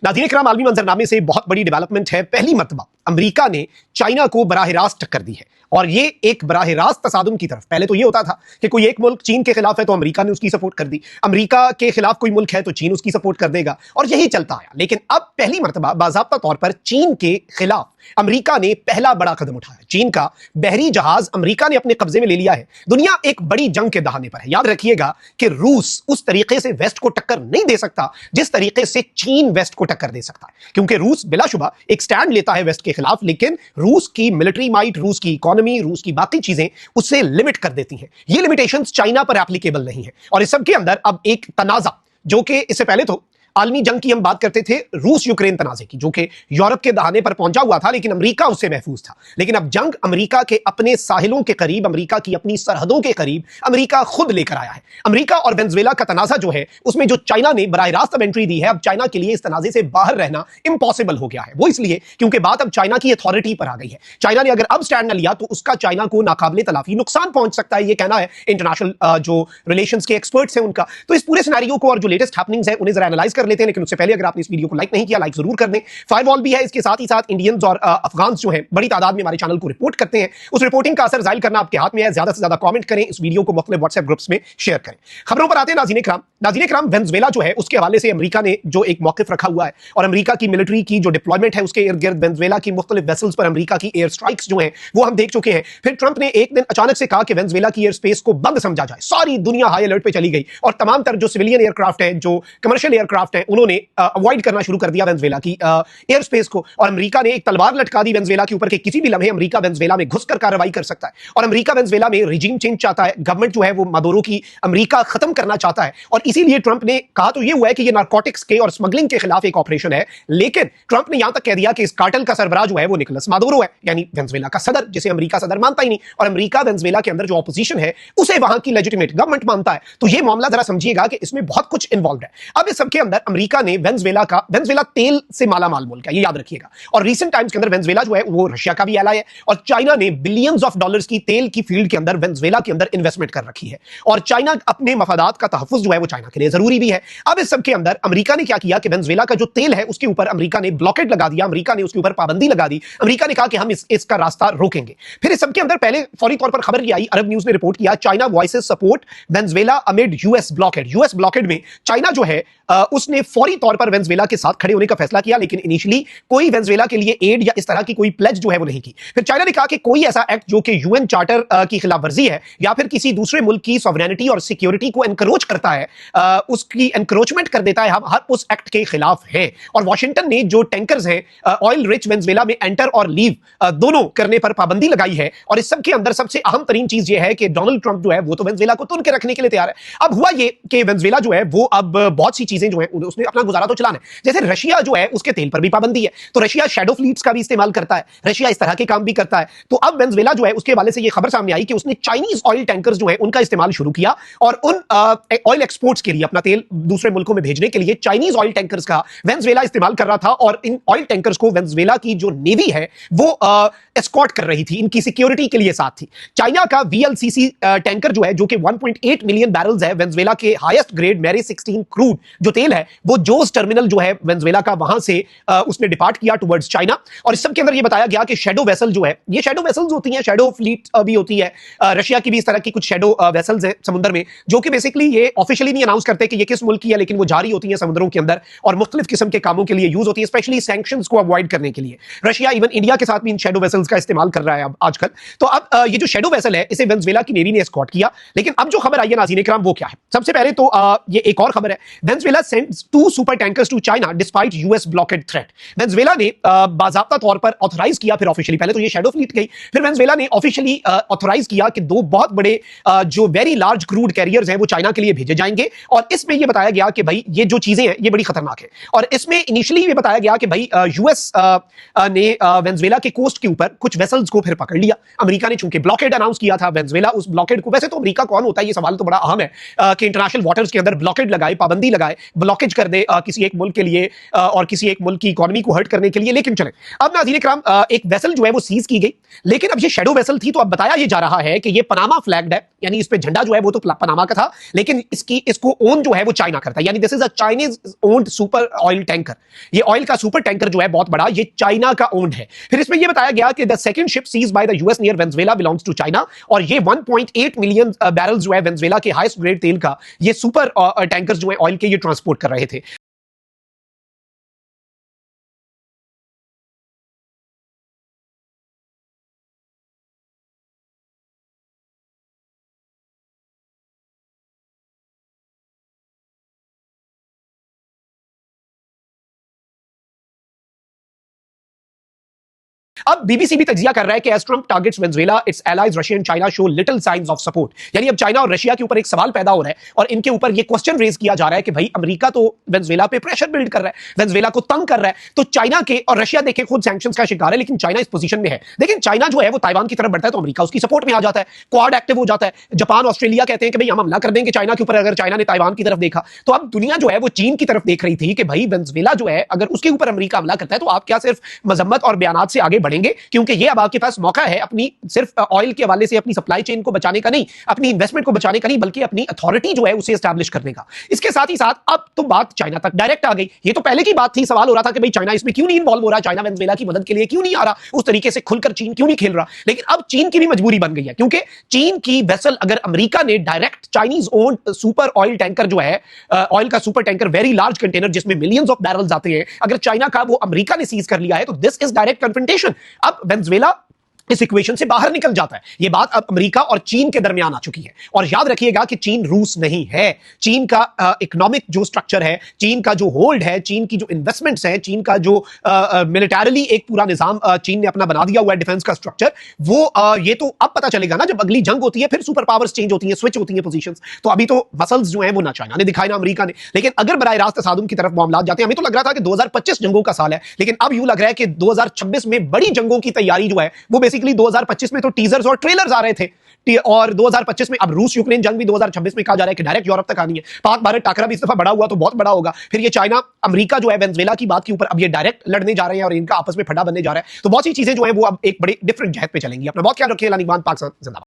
नाज़रीन इकराम, आलमी मंजरनामे से बहुत बड़ी डेवलपमेंट है। पहली मर्तबा अमेरिका ने चाइना को बराह रास्त टक्कर दी है और ये एक बराह रास्त तसादुम की तरफ। पहले तो ये होता था कि कोई एक मुल्क चीन के खिलाफ है तो अमेरिका ने उसकी सपोर्ट कर दी, अमेरिका के खिलाफ कोई मुल्क है तो चीन उसकी सपोर्ट कर देगा और यही चलता आया। लेकिन अब पहली मर्तबा बाज़ाब्ता तौर पर चीन के खिलाफ अमेरिका ने पहला बड़ा कदम उठाया। चीन का बहरी जहाज अमेरिका ने अपने कब्जे में ले लिया है। दुनिया एक बड़ी जंग के दहाने पर है। याद रखिएगा कि रूस उस तरीके से वेस्ट को टक्कर नहीं दे सकता जिस तरीके से चीन वेस्ट को टक्कर दे सकता है, क्योंकि रूस बिलाशुबा एक स्टैंड लेता है वेस्ट के खिलाफ, लेकिन रूस की मिलिट्री माइट, रूस की इकोनॉमी, रूस की बाकी चीजें उसे लिमिट कर देती हैं। ये लिमिटेशंस चाइना पर एप्लीकेबल नहीं है। और इस सब के अंदर अब एक तनाजा, जो कि इससे पहले तो आलमी जंग की हम बात करते थे रूस यूक्रेन तनाजे की, जो कि यूरोप के दहाने पर पहुंचा हुआ था, लेकिन अमेरिका उससे महफूज था। लेकिन अब जंग अमेरिका के अपने साहिलों के करीब, अमेरिका की अपनी सरहदों के करीब अमेरिका खुद लेकर आया है। अमेरिका और वेनेजुएला का तनाजा जो है, उसमें जो चाइना ने बराह रास्त अब एंट्री दी है, अब चाइना के लिए इस तनाजे से बाहर रहना इंपॉसिबल हो गया है। वो इसलिए क्योंकि बात अब चाइना की अथॉरिटी पर आ गई है। चाइना ने अगर अब स्टैंड न लिया तो उसका चाइना को नाकाबिले तलाफी नुकसान पहुंच सकता है, ये कहना है इंटरनेशनल जो रिलेशंस के एक्सपर्ट्स हैं उनका। तो इस पूरे सिनेरियो को और जो लेटेस्ट हैपनिंग्स हैं उन्हें जरा एनालाइज कर लेते हैं। लेकिन उससे पहले अगर आपने इस वीडियो को लाइक नहीं किया, लाइक जरूर कर दें। फायरवॉल भी है, इसके साथ ही साथ इंडियंस और अफगान जो हैं बड़ी तादाद में हमारे चैनल को रिपोर्ट करते हैं। उस रिपोर्टिंग का असर जाहिर करना आपके हाथ में है। ज्यादा से ज्यादा कमेंट करें, इस वीडियो को मुख्तलिफ व्हाट्सएप ग्रुप्स में शेयर करें। खबरों पर आते हैं नाज़रीन इकराम। नाज़रीन इकराम, वेनेजुएला जो है उसके हवाले से अमेरिका ने जो एक मौकिफ रखा हुआ है और अमेरिका की मिलिट्री की जो डिप्लॉयमेंट है उसके इर्द गिर्द वेनेजुएला की मुख्तलिफ वेसल्स पर अमेरिका की एयर स्ट्राइक्स जो हैं वो हम देख चुके हैं। फिर ट्रंप ने एक दिन अचानक से कहा कि वेनेजुएला की एयर स्पेस को बंद समझा जाए। सारी दुनिया हाई अलर्ट पे चली गई और तमाम तर जो सिविलियन एयरक्राफ्ट हैं, जो कमर्शियल एयरक्राफ्ट हैं, उन्होंने अवॉइड करना शुरू कर दिया वेनेजुएला की एयर स्पेस को। और अमेरिका ने एक तलवार लटका दी वेनेजुएला के ऊपर कि किसी भी लम्हे अमेरिका वेनेजुएला में घुसकर कार्रवाई कर सकता है। और अमेरिका वेनेजुएला में रिजीम चेंज चाहता है, गवर्नमेंट जो है वो मादुरो की अमेरिका खत्म करना चाहता है। और इसीलिए ट्रंप ने कहा तो ये हुआ है कि ये नारकोटिक्स के और स्मगलिंग के खिलाफ एक ऑपरेशन है। लेकिन ट्रंप ने यहां तक कह दिया कि इस कार्टेल का सरबराह जो है वो निकोलस मादुरो है, यानी वेनेजुएला का सदर, जिसे अमेरिका सदर मानता ही नहीं। और अमेरिका वेनेजुएला के अंदर जो ऑपोजिशन है उसे वहां की लेजिटिमेट गवर्नमेंट मानता है। तो ये मामला जरा समझिएगा कि इसमें बहुत कुछ इन्वॉल्व है। अब इस सबके अंदर अमेरिका ने वेनेजुएला तेल से मालामाल मुल्क है, ये याद रखिएगा। और रीसेंट टाइम्स के अंदर वेनेजुएला जो है वो रशिया का भी एलाय है और चाइना ने बिलियंस ऑफ डॉलर्स की तेल की फील्ड के अंदर वेनेजुएला के अंदर इन्वेस्टमेंट कर रखी है। और चाइना अपने मफादात का तहफ्फुज़ जो है वो चाइना के लिए जरूरी भी है। अब इस सब के अंदर अमेरिका ने क्या किया कि वेनेजुएला का जो तेल है उसके ऊपर अमेरिका ने ब्लॉकेड लगा दिया, अमेरिका ने उसके ऊपर पाबंदी लगा दी। अमेरिका ने कहा कि हम इसका रास्ता रोकेंगे। फिर इस सब के अंदर पहले फौरी तौर पर खबर ये आई, अरब न्यूज ने रिपोर्ट किया, China voices support Venezuela amid US blockade. US blockade में चाइना जो है उसने फौरी तौर पर वेनेजुएला के साथ खड़े होने का फैसला किया, लेकिन इनिशियली कोई वेनेजुएला के लिए एड या इस तरह की कोई प्लेज जो है वो नहीं की। फिर चाइना ने कहा कि कोई ऐसा एक्ट जो कि यूएन चार्टर की खिलाफ वर्जी है या फिर किसी दूसरे मुल्क की सॉवरेनिटी और सिक्योरिटी को एनकरोच करता है, उसकी एनक्रोचमेंट कर देता है, हम हर उस एक्ट के खिलाफ हैं। और वाशिंगटन ने जो टैंकर्स हैं ऑयल रिच वेनेजुएला में एंटर और लीव दोनों करने पर पाबंदी लगाई है। और इस सब के अंदर सबसे अहम तरीन चीज यह है कि डोनाल्ड ट्रंप जो है वो तो वेनेजुएला को तुन के रखने के लिए तैयार है। अब हुआ ये कि वेनेजुएला जो है वो अब बहुत सी चीजें जो है उसने अपना गुजारा तो चलाना है। जैसे रशिया जो है उसके तेल पर भी पाबंदी है, तो रशिया शैडो फ्लीट्स का भी इस्तेमाल करता है, रशिया इस तरह के काम भी करता है। तो अब वेनेजुएला जो है उसके हवाले से ये खबर सामने आई कि उसने चाइनीज ऑयल टैंकर्स जो है उनका इस्तेमाल शुरू किया और उन ऑयल एक्सपोर्ट्स के लिए, अपना तेल दूसरे मुल्कों में भेजने के लिए चाइनीज ऑयल टैंकर्स का वेनेजुएला इस्तेमाल कर रहा था। और इन ऑयल टैंकर्स को वेनेजुएला की जो नेवी है वो एस्कॉर्ट कर रही थी, इनकी सिक्योरिटी के लिए साथ थी। चाइना का वीएलसीसी टैंकर जो है, जो कि 1.8 मिलियन बैरल्स है, वेनेजुएला के हाईएस्ट ग्रेड मैरी 16 क्रूड जो तेल है वो जोस टर्मिनल जो है वेनेजुएला का, वहां से उसने डिपार्ट किया टुवर्ड्स चाइना। और इस सब के अंदर ये बताया गया कि शैडो वेसल जो है, ये शैडो वेसल्स होती हैं, शैडो फ्लीट भी होती है, रशिया की भी इस तरह की कुछ शैडो वेसल्स हैं समुद्र में, जो कि बेसिकली ये ऑफिशियली नहीं अनाउंस करते कि ये किस मुल्क की है, लेकिन वो जारी होती है समुद्रों के अंदर और मुख्तलिफ किस्म के कामों के लिए यूज होती है, स्पेशली सैंक्शंस को अवॉइड करने के लिए। रशिया इवन इंडिया के साथ भी इन शैडो वेसल्स का इस्तेमाल कर रहा है अब आजकल। तो अब ये जो शैडो वेसल है इसे वेनेजुएला की नेवी ने एस्कॉर्ट किया। लेकिन अब जो खबर आई है नाज़रीन इकराम वो क्या है? सबसे पहले तो ये एक और खबर है, Venezuela sends 2 super tankers to China despite US blockade threat. Venezuela ने बाज़ाब्ता तौर पर ऑथराइज किया, फिर ऑफिशियली, पहले तो ये शैडो फ्लीट गई, फिर वेनेजुएला ने ऑफिशियली ऑथराइज किया कि 2 बहुत बड़े जो वेरी लार्ज क्रूड कैरियर्स हैं वो चाइना के लिए भेजे जाएंगे। और इसमें ये बताया गया कि भाई ये जो चीजें हैं ये बड़ी खतरनाक है। और इसमें इनिशियली ये बताया गया कि भाई यूएस ने वेनेजुएला के कोस्ट के ऊपर कुछ वेसल्स को फिर पकड़ लिया। अमेरिका ने चूंकि ब्लॉकेड अनाउंस किया था, वेनेजुएला उस ब्लॉकेड को, वैसे तो अमेरिका कौन होता है ये सवाल तो बड़ा अहम है कि इंटरनेशनल वाटर्स के अंदर ब्लॉकेड लगाए, पाबंदी लगाए, ब्लॉकेज कर दे किसी एक मुल्क के लिए और किसी एक मुल्क की इकोनॉमी को हर्ट करने के लिए। लेकिन चले, अब नाज़रीन इकराम एक वेसल जो है वो सीज की गई, लेकिन अब ये शैडो वेसल थी। तो अब बताया ये जा रहा है कि ये पनामा फ्लैग्ड है, यानी इस पे झंडा जो है वो तो पनामा का था, लेकिन इसको इसको ओन जो है वो चाइना करता है, यानी this is a Chinese owned super oil tanker. ये ऑयल का सुपर टैंकर जो है बहुत बड़ा, ये चाइना का ओन्ड है। फिर इसमें ये बताया गया कि the second ship seized by the US near Venezuela belongs to China, और ये 1.8 मिलियन बैरल जो है वेनेजुएला के हाईएस्ट ग्रेड तेल का ये सुपर टैंकर जो है ऑयल के, ये ट्रांसपोर्ट कर रहे थे। अब बीबीसी भी तजिया कर रहा है कि as Trump targets Venezuela, its allies Russia and China show little signs of support. यानी अब चाइना और रशिया के ऊपर एक सवाल पैदा हो रहा है और इनके ऊपर ये क्वेश्चन रेज किया जा रहा है कि भाई अमेरिका तो वेनेजुएला पे प्रेशर बिल्ड कर रहा है, वेनेजुएला को तंग कर रहा है, तो चाइना के और रशिया देखे खुद सैंक्शंस का शिकार है, लेकिन चाइना इस पोजीशन में है। लेकिन चाइना जो है वो ताइवान की तरफ बढ़ता है तो अमेरिका उसकी सपोर्ट में आ जाता है, क्वाड एक्टिव हो जाता है। जापान ऑस्ट्रेलिया कहते हैं कि भाई हम हमला कर देंगे चाइना के ऊपर अगर चाइना ने ताइवान की तरफ देखा। तो अब दुनिया जो है वो चीन की तरफ देख रही थी कि भाई वेनेजुएला जो है अगर उसके ऊपर अमेरिका हमला करता है तो आप क्या सिर्फ मजम्मत और बयानात से आगे बढ़ेंगे, क्योंकि ये अब आपके पास मौका है अपनी सिर्फ ऑयल के हवाले से अपनी सप्लाई चेन को बचाने का नहीं, अपनी इन्वेस्टमेंट को बचाने का नहीं, बल्कि अपनी अथॉरिटी जो है उसे एस्टैब्लिश करने का। इसके साथ ही साथ अब तो बात चाइना तक डायरेक्ट आ गई। ये तो पहले की बात थी, सवाल हो रहा था कि भाई चाइना इसमें क्यों नहीं इन्वॉल्व हो रहा, चाइना वेनेजुएला की मदद के लिए क्यों नहीं आ रहा, उस तरीके से खुलकर चीन क्यों नहीं खेल रहा। लेकिन अब चीन की भी मजबूरी बन गई है, क्योंकि चीन की वेसल अगर अमेरिका ने direct Chinese owned super oil tanker जो है, ऑयल का super tanker, very large container जिसमें मिलियंस ऑफ बैरल्स आते हैं, अगर चाइना का वो अमेरिका ने सीज कर लिया है तो दिस इज डायरेक्ट कन्फ्रंटेशन। अब वेनेजुएला इस इक्वेशन से बाहर निकल जाता है। यह बात अब अमेरिका और चीन के दरमियान आ चुकी है। और याद रखिएगा कि चीन रूस नहीं है। चीन का इकोनॉमिक जो स्ट्रक्चर है, चीन का जो होल्ड है, चीन की जो इन्वेस्टमेंट्स है, चीन का जो मिलिटरीली एक पूरा निजाम चीन ने अपना बना दिया हुआ है, डिफेंस का स्ट्रक्चर, वो ये तो अब पता चलेगा ना जब अगली जंग होती है, फिर सुपर पावर्स चेंज होती है, स्विच होती है पोजीशंस। तो अभी तो मसल्स जो है वो ना चाइना ने दिखाए ना अमेरिका ने। लेकिन अगर बराह रास्त तसादुम की तरफ मामला जाते हैं, हमें तो लग रहा था कि 2025 जंगों का साल है, लेकिन अब यूं लग रहा है कि 2026 में बड़ी जंगों की तैयारी जो है वो बेसिकली 2025 में तो टीजर्स और ट्रेलर्स आ रहे थे, और 2025 में अब रूस यूक्रेन जंग भी 2026 में कहा जा रहा है कि डायरेक्ट यूरोप तक आनी है। पाक भारत टाकरा भी इस दफा बड़ा हुआ तो बहुत बड़ा होगा। फिर ये चाइना अमेरिका जो है वेनेजुएला की बात के ऊपर अब ये डायरेक्ट लड़ने जा रहे हैं और इनका आपस में फटा बनने जा रहा है। तो बहुत सी चीजें जो है वो अब एक बड़ी डिफरेंट जहत पे चलेंगी। अपना बहुत ख्याल रखिए। जिंदाबाद।